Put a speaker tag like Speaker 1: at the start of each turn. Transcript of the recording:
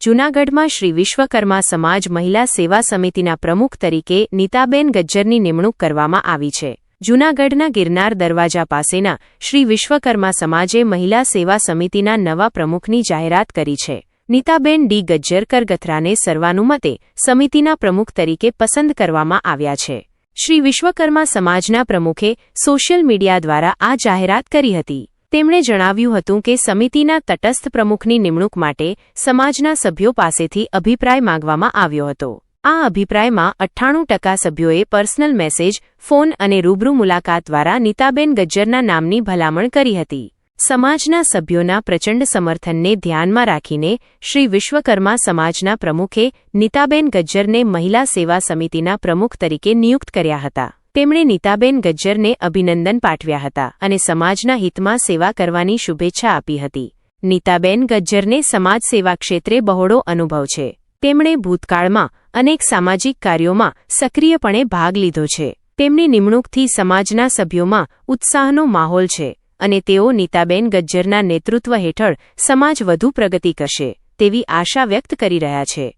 Speaker 1: જૂનાગઢમાં શ્રી વિશ્વકર્મા સમાજ મહિલા સેવા સમિતિના પ્રમુખ તરીકે નીતાબેન ગજ્જરની નિમણૂક કરવામાં આવી છે. જૂનાગઢના ગિરનાર દરવાજા પાસેના શ્રી વિશ્વકર્મા સમાજે મહિલા સેવા સમિતિના નવા પ્રમુખની જાહેરાત કરી છે. નીતાબેન ડી ગજ્જર કરગથરાને સર્વાનુમતે સમિતિના પ્રમુખ તરીકે પસંદ કરવામાં આવ્યા છે. શ્રી વિશ્વકર્મા સમાજના પ્રમુખે સોશિયલ મીડિયા દ્વારા આ જાહેરાત કરી હતી. તેમણે જણાવ્યું હતું કે સમિતિના તટસ્થ પ્રમુખની નિમણૂક માટે સમાજના સભ્યો પાસેથી અભિપ્રાય માંગવામાં આવ્યો હતો. આ અભિપ્રાયમાં 98% સભ્યોએ પર્સનલ મેસેજ, ફોન અને રૂબરૂ મુલાકાત દ્વારા નીતાબેન ગજ્જરના નામની ભલામણ કરી હતી. સમાજના સભ્યોના પ્રચંડ સમર્થનને ધ્યાનમાં રાખીને શ્રી વિશ્વકર્મા સમાજના પ્રમુખે નીતાબેન ગજ્જરને મહિલા સેવા સમિતિના પ્રમુખ તરીકે નિયુક્ત કર્યા હતા. તેમણે નીતાબેન ગજ્જરને અભિનંદન પાઠવ્યા હતા અને સમાજના હિતમાં સેવા કરવાની શુભેચ્છા આપી હતી. નીતાબેન ગજ્જરને સમાજ સેવા ક્ષેત્રે બહોળો અનુભવ છે. તેમણે ભૂતકાળમાં અનેક સામાજિક કાર્યોમાં સક્રિયપણે ભાગ લીધો છે. તેમની નિમણૂકથી સમાજના સભ્યોમાં ઉત્સાહનો માહોલ છે અને તેઓ નીતાબેન ગજ્જરના નેતૃત્વ હેઠળ સમાજ વધુ પ્રગતિ કરશે તેવી આશા વ્યક્ત કરી રહ્યા છે.